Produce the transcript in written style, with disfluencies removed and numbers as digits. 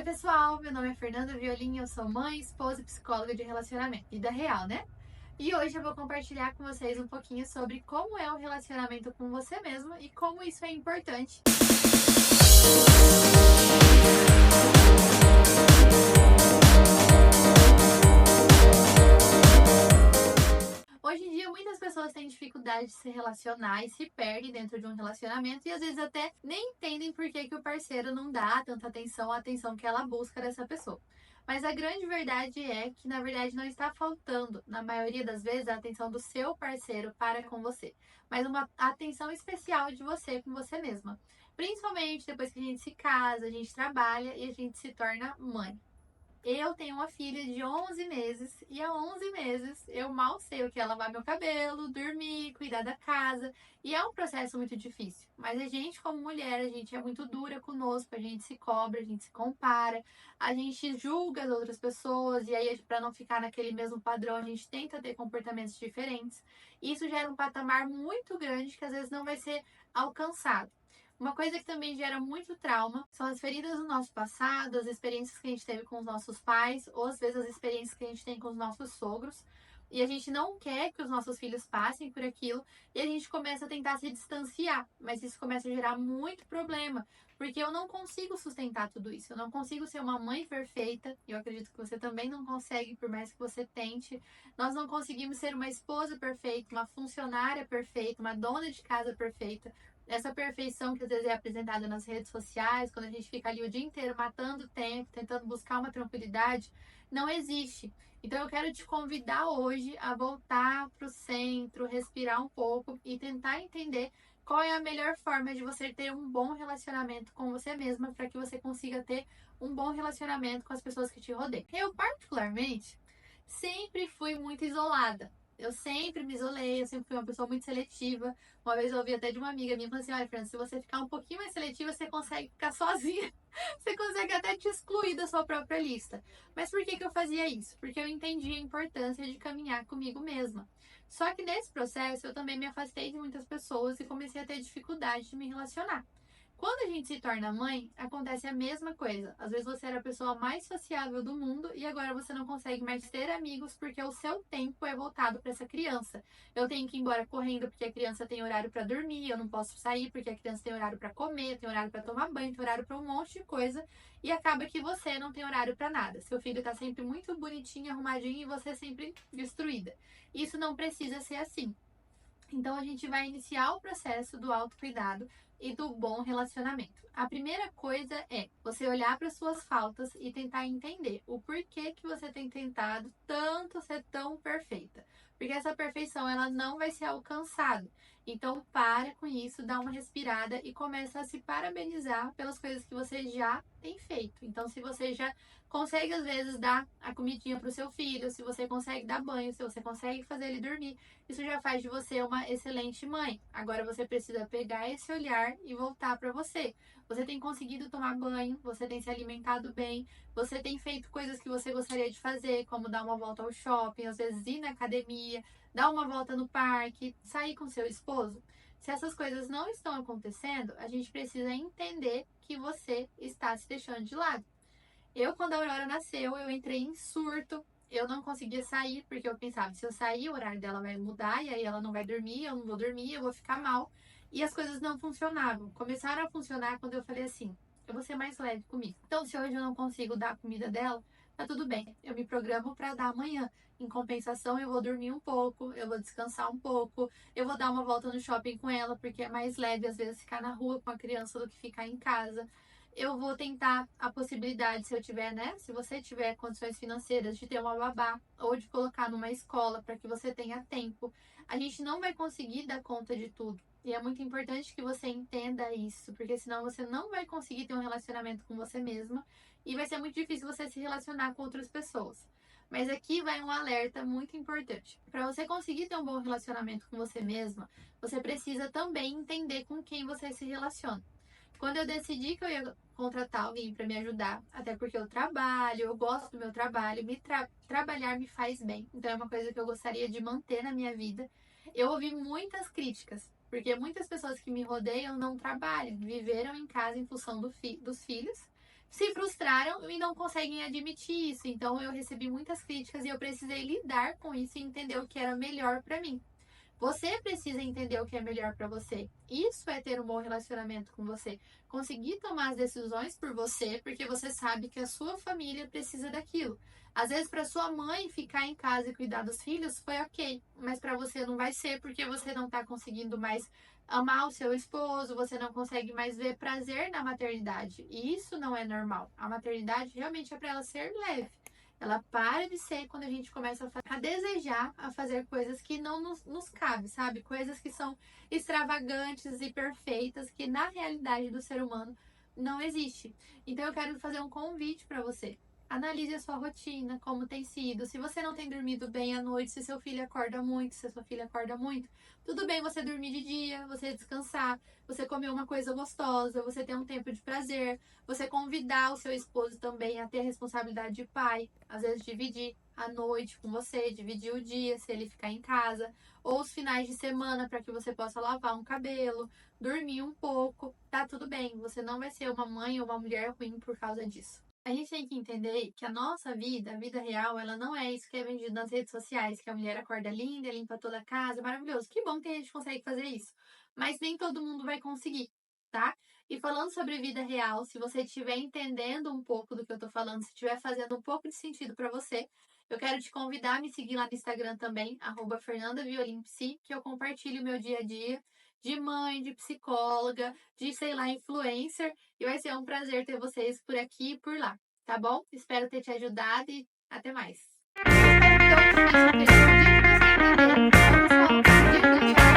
Oi pessoal, meu nome é Fernanda Violim, eu sou mãe, esposa e psicóloga de relacionamento, vida real, né? E hoje eu vou compartilhar com vocês um pouquinho sobre como é o relacionamento com você mesmo e como isso é importante. Hoje em dia, muitas pessoas têm dificuldade de se relacionar e se perdem dentro de um relacionamento e às vezes até nem entendem por que o parceiro não dá tanta atenção, a atenção que ela busca dessa pessoa. Mas a grande verdade é que, na verdade, não está faltando, na maioria das vezes, a atenção do seu parceiro para com você, mas uma atenção especial de você com você mesma. Principalmente depois que a gente se casa, a gente trabalha e a gente se torna mãe. Eu tenho uma filha de 11 meses e há 11 meses eu mal sei o que é lavar meu cabelo, dormir, cuidar da casa. E é um processo muito difícil. Mas a gente, como mulher, a gente é muito dura conosco, a gente se cobra, a gente se compara, a gente julga as outras pessoas e aí, para não ficar naquele mesmo padrão, a gente tenta ter comportamentos diferentes. E isso gera um patamar muito grande que às vezes não vai ser alcançado. Uma coisa que também gera muito trauma são as feridas do nosso passado, as experiências que a gente teve com os nossos pais, ou às vezes as experiências que a gente tem com os nossos sogros. E a gente não quer que os nossos filhos passem por aquilo e a gente começa a tentar se distanciar, mas isso começa a gerar muito problema, porque eu não consigo sustentar tudo isso. Eu não consigo ser uma mãe perfeita, eu acredito que você também não consegue, por mais que você tente. Nós não conseguimos ser uma esposa perfeita, uma funcionária perfeita, uma dona de casa perfeita. Essa perfeição que às vezes é apresentada nas redes sociais, quando a gente fica ali o dia inteiro matando tempo, tentando buscar uma tranquilidade, não existe. Então eu quero te convidar hoje a voltar para o centro, respirar um pouco e tentar entender qual é a melhor forma de você ter um bom relacionamento com você mesma para que você consiga ter um bom relacionamento com as pessoas que te rodeiam. Eu, particularmente, sempre fui muito isolada. Eu sempre me isolei, eu sempre fui uma pessoa muito seletiva. Uma vez eu ouvi até de uma amiga minha falando assim: olha, Fran, se você ficar um pouquinho mais seletiva, você consegue ficar sozinha. Você consegue até te excluir da sua própria lista. Mas por que eu fazia isso? Porque eu entendi a importância de caminhar comigo mesma. Só que nesse processo eu também me afastei de muitas pessoas e comecei a ter dificuldade de me relacionar. Quando a gente se torna mãe, acontece a mesma coisa. Às vezes você era a pessoa mais sociável do mundo e agora você não consegue mais ter amigos porque o seu tempo é voltado para essa criança. Eu tenho que ir embora correndo porque a criança tem horário para dormir, eu não posso sair porque a criança tem horário para comer, tem horário para tomar banho, tem horário para um monte de coisa e acaba que você não tem horário para nada. Seu filho está sempre muito bonitinho, arrumadinho e você sempre destruída. Isso não precisa ser assim. Então a gente vai iniciar o processo do autocuidado e do bom relacionamento. A primeira coisa é você olhar para suas faltas e tentar entender o porquê que você tem tentado tanto ser tão perfeita. Porque essa perfeição ela não vai ser alcançada. Então para com isso, dá uma respirada e começa a se parabenizar pelas coisas que você já tem feito. Então se você já consegue às vezes dar a comidinha para o seu filho, se você consegue dar banho, se você consegue fazer ele dormir, isso já faz de você uma excelente mãe. Agora você precisa pegar esse olhar e voltar para você. Você tem conseguido tomar banho, você tem se alimentado bem, você tem feito coisas que você gostaria de fazer, como dar uma volta ao shopping, às vezes ir na academia, dar uma volta no parque, sair com seu esposo. Se essas coisas não estão acontecendo, a gente precisa entender que você está se deixando de lado. Eu, quando a Aurora nasceu, eu entrei em surto. Eu não conseguia sair, porque eu pensava, se eu sair, o horário dela vai mudar, e aí ela não vai dormir, eu não vou dormir, eu vou ficar mal. E as coisas não funcionavam. Começaram a funcionar quando eu falei assim, eu vou ser mais leve comigo. Então, se hoje eu não consigo dar a comida dela, tá tudo bem. Eu me programo para dar amanhã. Em compensação, eu vou dormir um pouco, eu vou descansar um pouco, eu vou dar uma volta no shopping com ela, porque é mais leve, às vezes, ficar na rua com a criança do que ficar em casa. Eu vou tentar a possibilidade, se eu tiver, né? Se você tiver condições financeiras de ter uma babá ou de colocar numa escola para que você tenha tempo. A gente não vai conseguir dar conta de tudo. E é muito importante que você entenda isso, porque senão você não vai conseguir ter um relacionamento com você mesma e vai ser muito difícil você se relacionar com outras pessoas. Mas aqui vai um alerta muito importante. Para você conseguir ter um bom relacionamento com você mesma, você precisa também entender com quem você se relaciona. Quando eu decidi que eu ia contratar alguém para me ajudar, até porque eu trabalho, eu gosto do meu trabalho, trabalhar me faz bem. Então é uma coisa que eu gostaria de manter na minha vida. Eu ouvi muitas críticas, porque muitas pessoas que me rodeiam não trabalham, viveram em casa em função dos filhos, se frustraram e não conseguem admitir isso. Então eu recebi muitas críticas e eu precisei lidar com isso e entender o que era melhor para mim. Você precisa entender o que é melhor para você. Isso é ter um bom relacionamento com você. Conseguir tomar as decisões por você, porque você sabe que a sua família precisa daquilo. Às vezes, para sua mãe ficar em casa e cuidar dos filhos foi ok, mas para você não vai ser, porque você não está conseguindo mais amar o seu esposo, você não consegue mais ver prazer na maternidade. E isso não é normal. A maternidade realmente é para ela ser leve. Ela para de ser quando a gente começa a desejar, a fazer coisas que não nos cabe, sabe? Coisas que são extravagantes e perfeitas, que na realidade do ser humano não existe. Então eu quero fazer um convite para você. Analise a sua rotina, como tem sido. Se você não tem dormido bem à noite, se seu filho acorda muito, se sua filha acorda muito, tudo bem você dormir de dia, você descansar, você comer uma coisa gostosa, você ter um tempo de prazer, você convidar o seu esposo também a ter responsabilidade de pai, às vezes dividir a noite com você, dividir o dia se ele ficar em casa, ou os finais de semana para que você possa lavar um cabelo, dormir um pouco, tá tudo bem, você não vai ser uma mãe ou uma mulher ruim por causa disso. A gente tem que entender que a nossa vida, a vida real, ela não é isso que é vendido nas redes sociais, que a mulher acorda linda, limpa toda a casa, maravilhoso. Que bom que a gente consegue fazer isso. Mas nem todo mundo vai conseguir, tá? E falando sobre vida real, se você estiver entendendo um pouco do que eu tô falando, se estiver fazendo um pouco de sentido para você, eu quero te convidar a me seguir lá no Instagram também, @FernandaViolimPsi, que eu compartilho o meu dia a dia de mãe, de psicóloga, de, sei lá, influencer. E vai ser um prazer ter vocês por aqui e por lá, tá bom? Espero ter te ajudado e até mais. Espero que deu difícil, porque o dia que você entender, olha só, o dia que